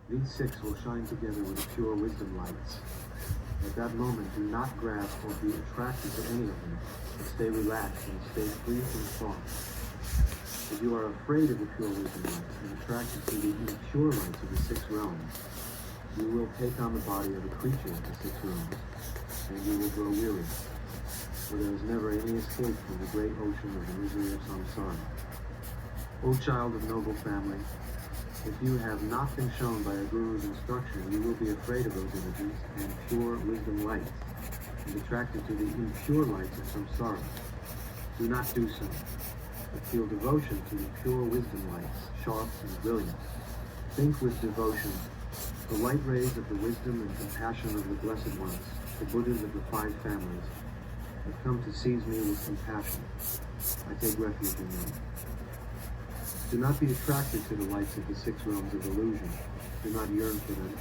These six will shine together with pure wisdom lights. At that moment, do not grasp or be attracted to any of them, but stay relaxed and stay free from thought. If you are afraid of the pure wisdom lights and attracted to the impure lights of the six realms, you will take on the body of a creature of the six realms, and you will grow weary, for there is never any escape from the great ocean of the misery of samsara. O child of noble family, if you have not been shown by a guru's instruction, you will be afraid of those images and pure wisdom lights, and attracted to the impure lights of samsara. Do not do so, but feel devotion to the pure wisdom lights, sharp and brilliant. Think with devotion, the light rays of the wisdom and compassion of the blessed ones, the Buddhas of the five families, have come to seize me with compassion. I take refuge in them. Do not be attracted to the lights of the six realms of illusion. Do not yearn for them,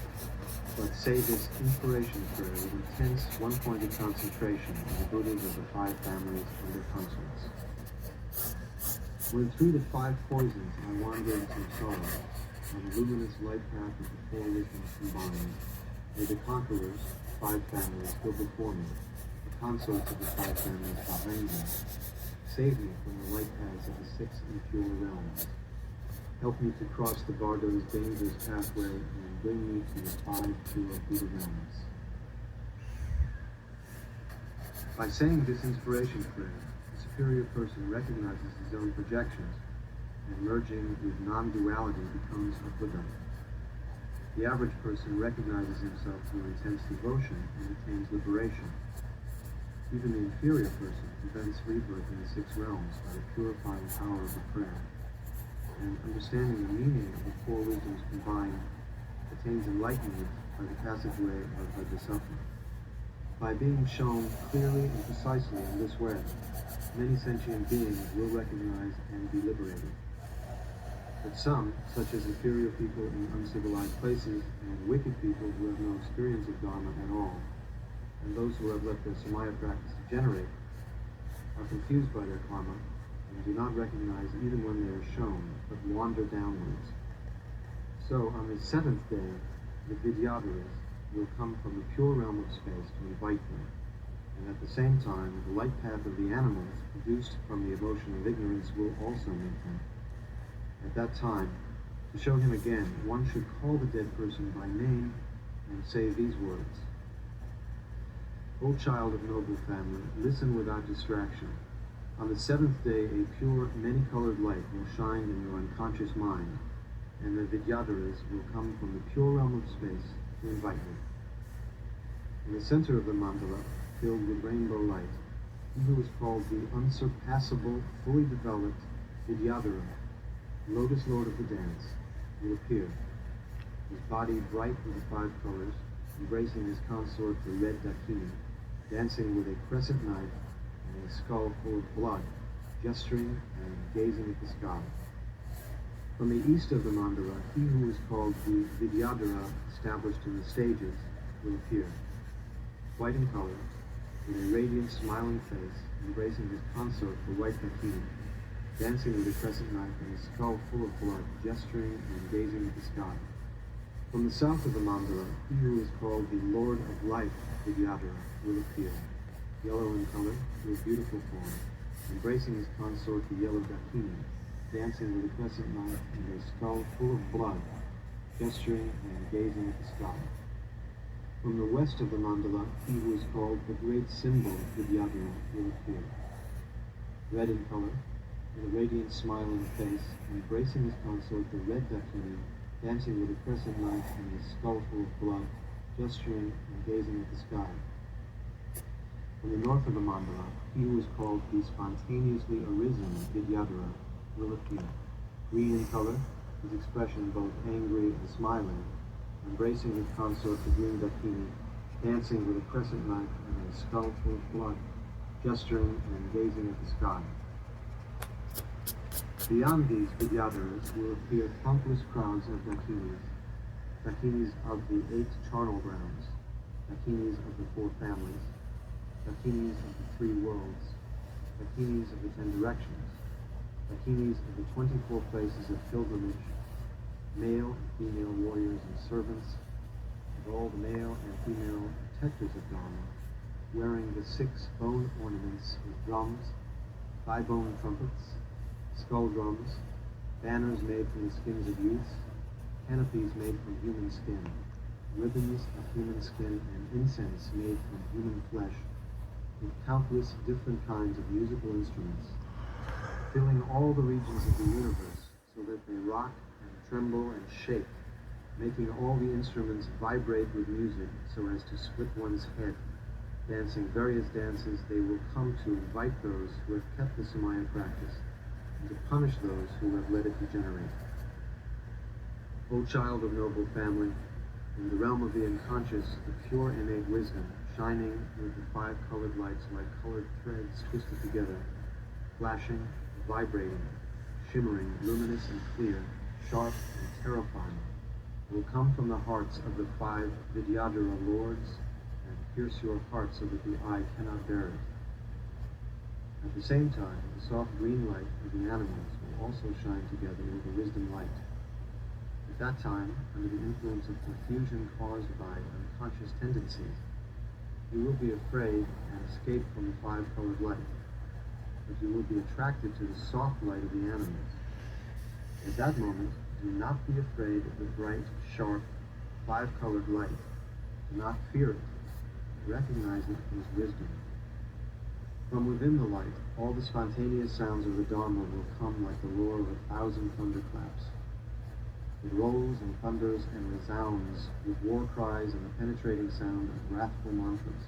but say this inspiration prayer with intense, one-pointed concentration on the Buddhas of the five families and their consorts. When through the five poisons I wander in samsara, on the luminous light path of the four wisdoms combined, may the conquerors, five families, go before me, the consorts of the five families behind me. Save me from the light paths of the six impure realms. Help me to cross the Bardo's dangerous pathway and bring me to the five pure Buddha realms. By saying this inspiration prayer, the superior person recognizes his own projections, and merging with non-duality becomes a Buddha. The average person recognizes himself through intense devotion and attains liberation. Even the inferior person prevents rebirth in the six realms by the purifying power of the prayer, and understanding the meaning of the four wisdoms combined attains enlightenment by the passageway of Vajrasattva. By being shown clearly and precisely in this way, many sentient beings will recognize and be liberated. But some, such as inferior people in uncivilized places and wicked people who have no experience of Dharma at all, and those who have let their Samaya practice degenerate, are confused by their karma and do not recognize even when they are shown, but wander downwards. So on the seventh day, the Vidyadharas will come from the pure realm of space to invite them, and at the same time, the light path of the animals produced from the emotion of ignorance will also meet them. At that time, to show him again, one should call the dead person by name and say these words. O child of noble family, listen without distraction. On the seventh day, a pure, many-colored light will shine in your unconscious mind, and the Vidyadharas will come from the pure realm of space to invite you. In the center of the mandala, filled with rainbow light, he who is called the unsurpassable, fully developed Vidyadhara, Lotus Lord of the Dance, will appear, his body bright with the five colors, embracing his consort, the red Dakini, dancing with a crescent knife and a skull full of blood, gesturing and gazing at the sky. From the east of the mandala, he who is called the Vidyadhara, established in the stages, will appear, white in color, with a radiant, smiling face, embracing his consort, the white Dakini, dancing with a crescent knife and a skull full of blood, gesturing and gazing at the sky. From the south of the mandala, he who is called the Lord of Life, Vidyadhara, will appear, yellow in color, with beautiful form, embracing his consort, the yellow Dakini, dancing with a crescent knife and a skull full of blood, gesturing and gazing at the sky. From the west of the mandala, he who is called the great symbol, Vidyadhara, will appear, red in color, with a radiant, smiling face, embracing his consort, the red Dakini, dancing with a crescent knife and a skull full of blood, gesturing and gazing at the sky. From the north of the mandala, he who is called the spontaneously arisen Vidyadhara will appear, green in color, his expression both angry and smiling, embracing his consort, the green Dakini, dancing with a crescent knife and a skull full of blood, gesturing and gazing at the sky. Beyond these Vidyadharas will appear countless crowds of Dakinis, Dakinis of the 8 charnel grounds, Dakinis of the 4 families, Dakinis of the 3 worlds, Dakinis of the 10 directions, Dakinis of the 24 places of pilgrimage, male and female warriors and servants, and all the male and female protectors of Dharma, wearing the 6 bone ornaments with drums, thigh-bone trumpets, skull drums, banners made from the skins of youths, canopies made from human skin, ribbons of human skin, and incense made from human flesh, with countless different kinds of musical instruments, filling all the regions of the universe so that they rock and tremble and shake, making all the instruments vibrate with music so as to split one's head. Dancing various dances, they will come to invite those who have kept the Samaya practice and to punish those who have let it degenerate. O child of noble family, in the realm of the unconscious, the pure innate wisdom, shining with the 5 colored lights like colored threads twisted together, flashing, vibrating, shimmering, luminous and clear, sharp and terrifying, will come from the hearts of the 5 Vidyadhara lords and pierce your heart so that the eye cannot bear it. At the same time, the soft green light of the animals will also shine together with the wisdom light. At that time, under the influence of confusion caused by unconscious tendencies, you will be afraid and escape from the 5-colored light, but you will be attracted to the soft light of the animals. At that moment, do not be afraid of the bright, sharp, 5-colored light. Do not fear it. Recognize it as wisdom. From within the light, all the spontaneous sounds of the Dharma will come like the roar of 1,000 thunderclaps. It rolls and thunders and resounds with war cries and the penetrating sound of wrathful mantras.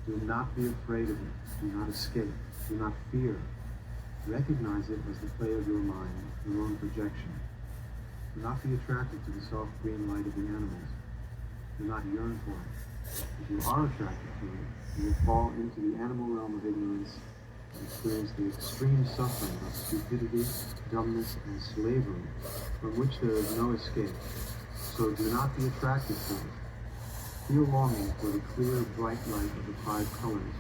Do not be afraid of it. Do not escape. Do not fear. Recognize it as the play of your mind, your own projection. Do not be attracted to the soft green light of the animals. Do not yearn for it. If you are attracted to it, you will fall into the animal realm of ignorance and experience the extreme suffering of stupidity, dumbness, and slavery, from which there is no escape. So do not be attracted to it. Feel longing for the clear, bright light of the 5 colors,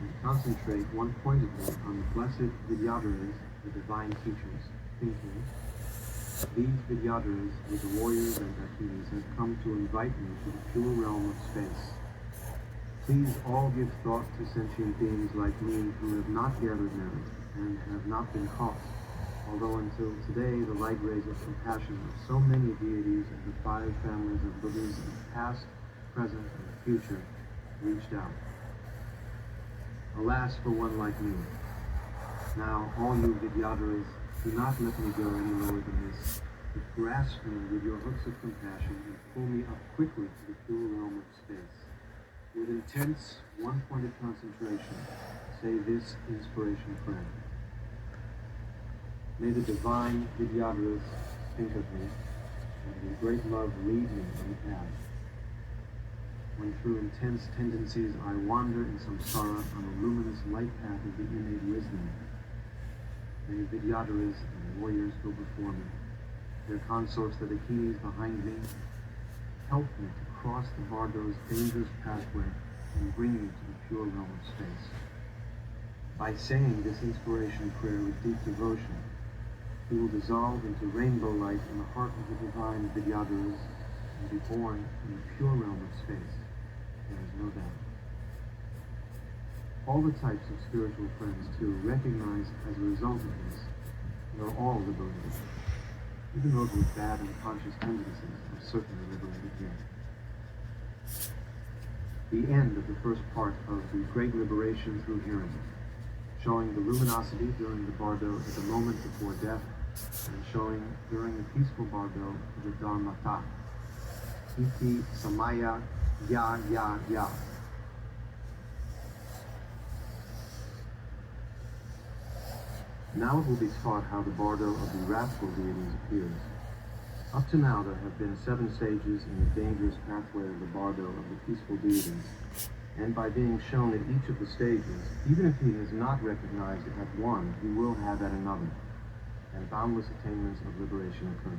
and concentrate one-pointedly on the blessed Vidyadharas, the divine teachers, thinking, these Vidyadharas, with the warriors and Dakinis, have come to invite me to the pure realm of space. Please all give thought to sentient beings like me who have not gathered merit and have not been caught, although until today the light rays of compassion of so many deities of the 5 families of Buddhas in the past, present, and future reached out. Alas for one like me. Now, all you Vidyadharas, do not let me go any lower than this, but grasp me with your hooks of compassion and pull me up quickly to the pure realm of space. With intense, one-pointed concentration, say this inspiration prayer. May the divine Vidyadharas think of me, and with great love lead me on the path. When through intense tendencies I wander in samsara on the luminous light path of the innate wisdom, may Vidyadharas and warriors go before me, their consorts the Dakinis behind me, help me to cross the Bardo's dangerous pathway and bring me to the pure realm of space. By saying this inspiration prayer with deep devotion, he will dissolve into rainbow light in the heart of the divine Vidyadharas and be born in the pure realm of space. There is no doubt. All the types of spiritual friends, too, recognize as a result of this, they are all liberated. Even those with bad unconscious tendencies are certainly liberated here. The end of the first part of the Great Liberation Through Hearing, showing the luminosity during the Bardo at the moment before death, and showing during the peaceful Bardo the Dharmata. Iti Samaya Ya Ya Ya. Now it will be taught how the Bardo of the wrathful deities appears. Up to now there have been 7 stages in the dangerous pathway of the Bardo of the peaceful deities, and by being shown at each of the stages, even if he has not recognized it at one, he will have at another, and boundless attainments of liberation occur.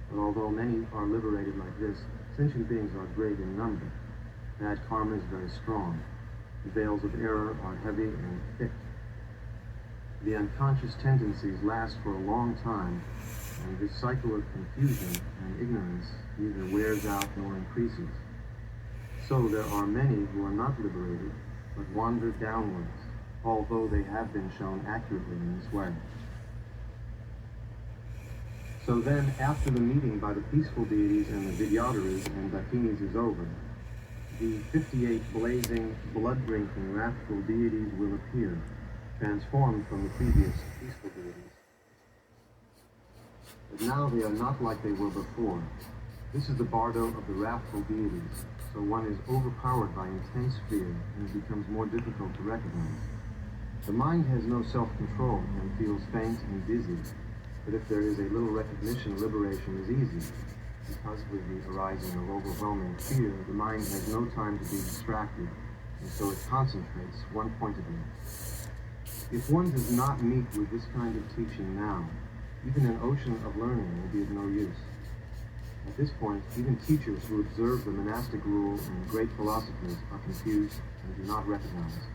But although many are liberated like this, sentient beings are great in number. Bad karma is very strong. The veils of error are heavy and thick. The unconscious tendencies last for a long time, this cycle of confusion and ignorance neither wears out nor increases. So there are many who are not liberated, but wander downwards, although they have been shown accurately in this way. So then, after the meeting by the peaceful deities and the Vidyadharas and Dakinis is over, the 58 blazing, blood-drinking, wrathful deities will appear, transformed from the previous peaceful deities. But now they are not like they were before. This is the bardo of the wrathful deities, so one is overpowered by intense fear and it becomes more difficult to recognize. The mind has no self-control and feels faint and dizzy, but if there is a little recognition, liberation is easy. Because with the arising of overwhelming fear, the mind has no time to be distracted, and so it concentrates one pointedly. If one does not meet with this kind of teaching now, even an ocean of learning will be of no use. At this point, even teachers who observe the monastic rule and great philosophers are confused and do not recognize,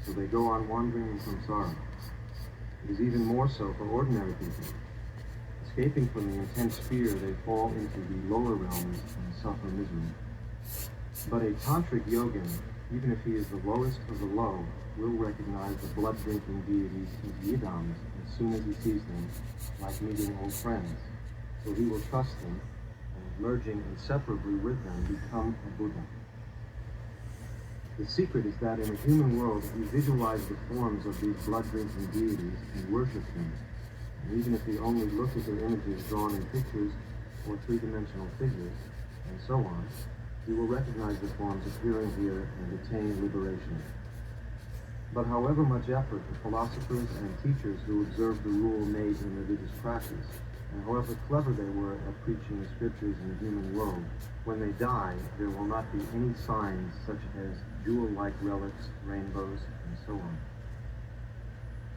so they go on wandering in samsara. It is even more so for ordinary people. Escaping from the intense fear, they fall into the lower realms and suffer misery. But a tantric yogin, even if he is the lowest of the low, will recognize the blood-drinking deities as yidams as soon as he sees them, like meeting old friends. So he will trust them, and merging inseparably with them, become a Buddha. The secret is that in a human world, you visualize the forms of these blood-drinking deities and worship them. And even if he only looks at their images drawn in pictures or three-dimensional figures, and so on, he will recognize the forms appearing here and attain liberation. But however much effort the philosophers and teachers who observed the rule made in religious practice, and however clever they were at preaching the scriptures in the human world, when they die, there will not be any signs such as jewel-like relics, rainbows, and so on.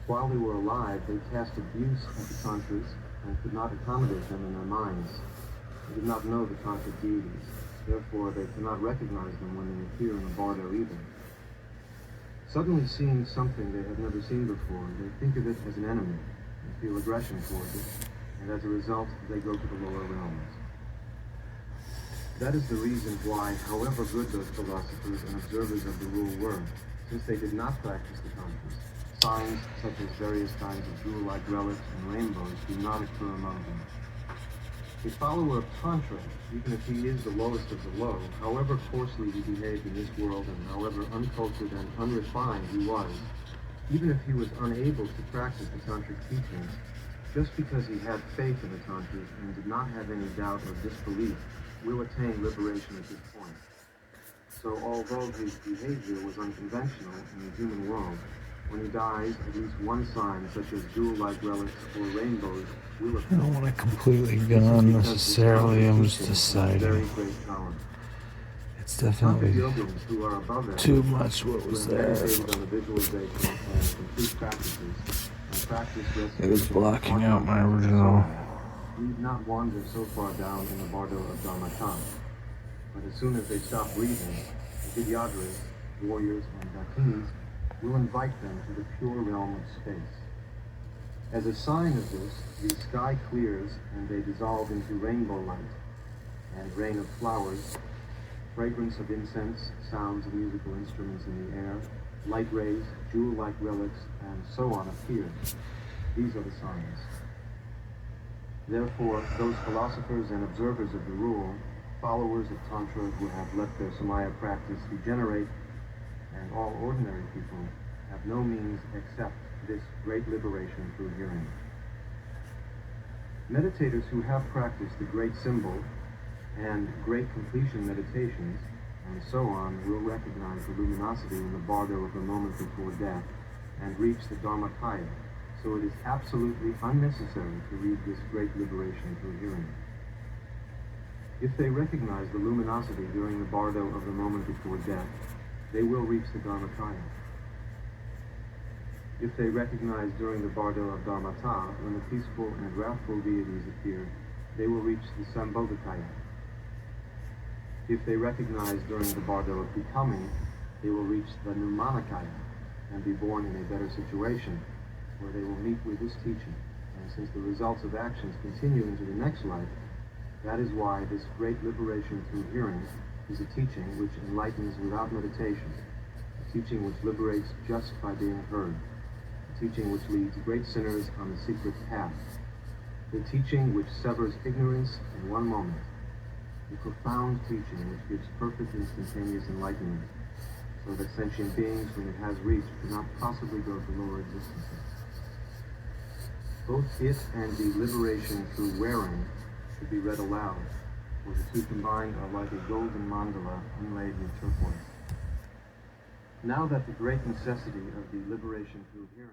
While they were alive, they cast abuse at the tantras and could not accommodate them in their minds. They did not know the tantric deities, therefore they cannot recognize them when they appear in the bardo either. Suddenly seeing something they have never seen before, they think of it as an enemy and feel aggression towards it, and as a result, they go to the lower realms. That is the reason why, however good those philosophers and observers of the rule were, since they did not practice the tantras, signs such as various kinds of jewel-like relics and rainbows do not occur among them. A follower of Tantra, even if he is the lowest of the low, however coarsely he behaved in this world and however uncultured and unrefined he was, even if he was unable to practice the Tantric teachings, just because he had faith in the Tantras and did not have any doubt or disbelief, will attain liberation at this point. So although his behavior was unconventional in the human world, when he dies, at least one sign, such as jewel-like relics or rainbows, will appear. I don't want to completely go on necessarily, I'm just deciding. It's definitely too much what was there. It was blocking out my original. Need not wander so far down in the bardo of Dharmata, but as soon as they stop breathing, the Vidyadharas, warriors, and Dakinis will invite them to the pure realm of space. As a sign of this, the sky clears and they dissolve into rainbow light and rain of flowers, fragrance of incense, sounds of musical instruments in the air, light rays, jewel-like relics, and so on appear. These are the signs. Therefore, those philosophers and observers of the rule, followers of Tantra who have let their Samaya practice degenerate, and all ordinary people have no means except this great liberation through hearing. Meditators who have practiced the great symbol and great completion meditations and so on will recognize the luminosity in the bardo of the moment before death and reach the Dharmakaya, so it is absolutely unnecessary to read this great liberation through hearing. If they recognize the luminosity during the bardo of the moment before death, they will reach the Dharmakaya. If they recognize during the bardo of Dharmata, when the peaceful and wrathful deities appear, they will reach the Sambodhakaya. If they recognize during the bardo of becoming, they will reach the Numanakaya and be born in a better situation, where they will meet with this teaching And since the results of actions continue into the next life, that is why this great liberation through hearing is a teaching which enlightens without meditation, a teaching which liberates just by being heard, a teaching which leads great sinners on the secret path, the teaching which severs ignorance in one moment, a profound teaching which gives perfect instantaneous enlightenment, so that sentient beings whom it has reached cannot possibly go to lower existences. Both it and the liberation through wearing should be read aloud, for the two combined are like a golden mandala inlaid with turquoise. Now that the great necessity of the liberation through hearing